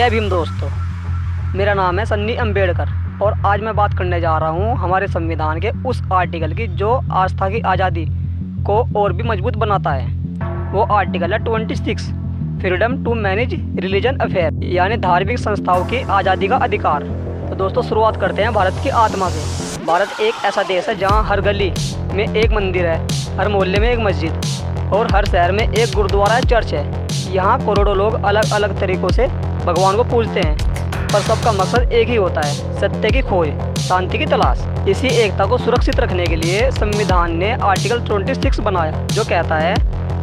जय भीम दोस्तों, मेरा नाम है सन्नी अम्बेडकर और आज मैं बात करने जा रहा हूँ हमारे संविधान के उस आर्टिकल की जो आस्था की आज़ादी को और भी मजबूत बनाता है। वो आर्टिकल है 26, freedom to manage religion affair, यानी धार्मिक संस्थाओं की आज़ादी का अधिकार। तो दोस्तों शुरुआत करते हैं भारत की आत्मा से। भारत एक ऐसा देश है जहाँ हर गली में एक मंदिर है, हर मोहल्ले में एक मस्जिद और हर शहर में एक गुरुद्वारा चर्च है। यहाँ करोड़ों लोग अलग अलग तरीक़ों से भगवान को पूजते हैं, पर सबका मकसद एक ही होता है, सत्य की खोज, शांति की तलाश। इसी एकता को सुरक्षित रखने के लिए संविधान ने आर्टिकल 26 बनाया, जो कहता है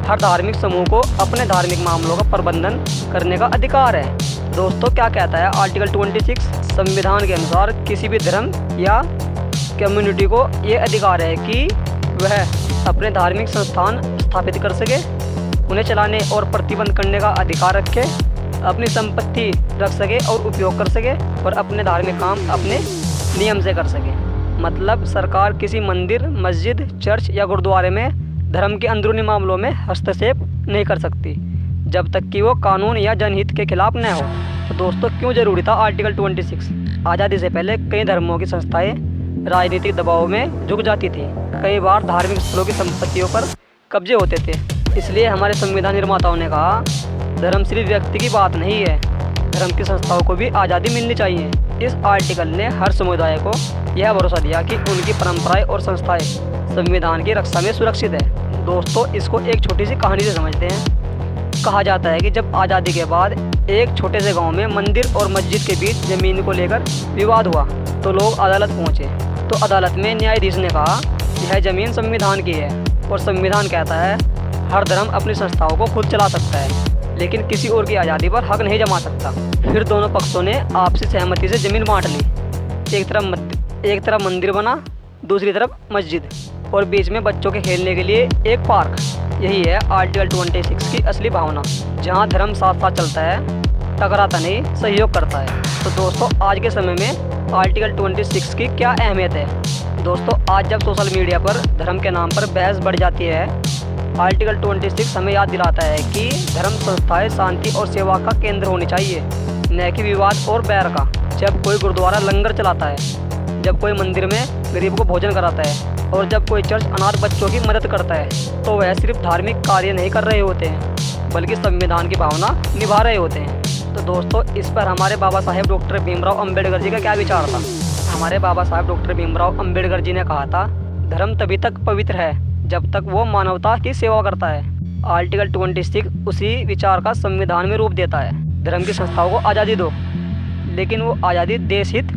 हर धार्मिक समूह को अपने धार्मिक मामलों का प्रबंधन करने का अधिकार है। दोस्तों क्या कहता है आर्टिकल 26? संविधान के अनुसार किसी भी धर्म या कम्युनिटी को ये अधिकार है कि वह अपने धार्मिक संस्थान स्थापित कर सके, उन्हें चलाने और प्रतिबंध करने का अधिकार रखे, अपनी संपत्ति रख सके और उपयोग कर सके और अपने धार्मिक काम अपने नियम से कर सके। मतलब सरकार किसी मंदिर, मस्जिद, चर्च या गुरुद्वारे में धर्म के अंदरूनी मामलों में हस्तक्षेप नहीं कर सकती जब तक कि वो कानून या जनहित के खिलाफ न हो। तो दोस्तों क्यों जरूरी था आर्टिकल 26? आज़ादी से पहले कई धर्मों की संस्थाएं राजनीतिक दबाव में झुक जाती थी। कई बार धार्मिक स्थलों की संपत्तियों पर कब्जे होते थे। इसलिए हमारे संविधान निर्माताओं ने कहा धर्म सिर्फ व्यक्ति की बात नहीं है, धर्म की संस्थाओं को भी आज़ादी मिलनी चाहिए। इस आर्टिकल ने हर समुदाय को यह भरोसा दिया कि उनकी परंपराएं और संस्थाएं संविधान की रक्षा में सुरक्षित है। दोस्तों इसको एक छोटी सी कहानी से समझते हैं। कहा जाता है कि जब आज़ादी के बाद एक छोटे से गांव में मंदिर और मस्जिद के बीच ज़मीन को लेकर विवाद हुआ तो लोग अदालत पहुंचे। तो अदालत में न्यायाधीश ने कहा यह ज़मीन संविधान की है और संविधान कहता है हर धर्म अपनी संस्थाओं को खुद चला सकता है, लेकिन किसी और की आज़ादी पर हक नहीं जमा सकता। फिर दोनों पक्षों ने आपसी सहमति से ज़मीन बांट ली। एक तरफ मंदिर बना, दूसरी तरफ मस्जिद और बीच में बच्चों के खेलने के लिए एक पार्क। यही है आर्टिकल 26 की असली भावना, जहां धर्म साथ साथ चलता है, टकराता नहीं, सहयोग करता है। तो दोस्तों आज के समय में आर्टिकल 26 की क्या अहमियत है? दोस्तों आज जब सोशल मीडिया पर धर्म के नाम पर बहस बढ़ जाती है, आर्टिकल 26 हमें याद दिलाता है कि धर्म संस्थाएं शांति और सेवा का केंद्र होनी चाहिए, न कि विवाद और बैर का। जब कोई गुरुद्वारा लंगर चलाता है, जब कोई मंदिर में गरीब को भोजन कराता है और जब कोई चर्च अनाथ बच्चों की मदद करता है, तो वह सिर्फ धार्मिक कार्य नहीं कर रहे होते हैं बल्कि संविधान की भावना निभा रहे होते हैं। तो दोस्तों इस पर हमारे बाबा साहेब डॉक्टर भीमराव अम्बेडकर जी का क्या विचार था? हमारे बाबा साहेब डॉक्टर भीमराव अम्बेडकर जी ने कहा था धर्म तभी तक पवित्र है जब तक वो मानवता की सेवा करता है। आर्टिकल 26 उसी विचार का संविधान में रूप देता है। धर्म की संस्थाओं को आज़ादी दो, लेकिन वो आज़ादी देश हित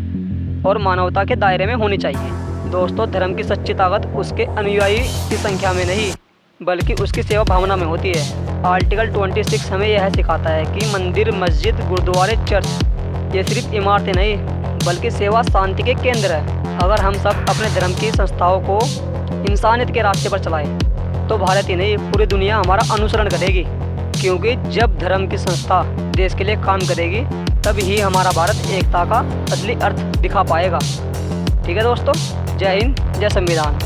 और मानवता के दायरे में होनी चाहिए। दोस्तों धर्म की सच्ची ताकत उसके अनुयायी की संख्या में नहीं बल्कि उसकी सेवा भावना में होती है। आर्टिकल 26 हमें यह सिखाता है कि मंदिर, मस्जिद, गुरुद्वारे, चर्च ये सिर्फ इमारतें नहीं बल्कि सेवा शांति के केंद्र है। अगर हम सब अपने धर्म की संस्थाओं को इंसानियत के रास्ते पर चलाएं तो भारत ही नहीं पूरी दुनिया हमारा अनुसरण करेगी, क्योंकि जब धर्म की संस्था देश के लिए काम करेगी तब ही हमारा भारत एकता का असली अर्थ दिखा पाएगा। ठीक है दोस्तों, जय हिंद, जय संविधान।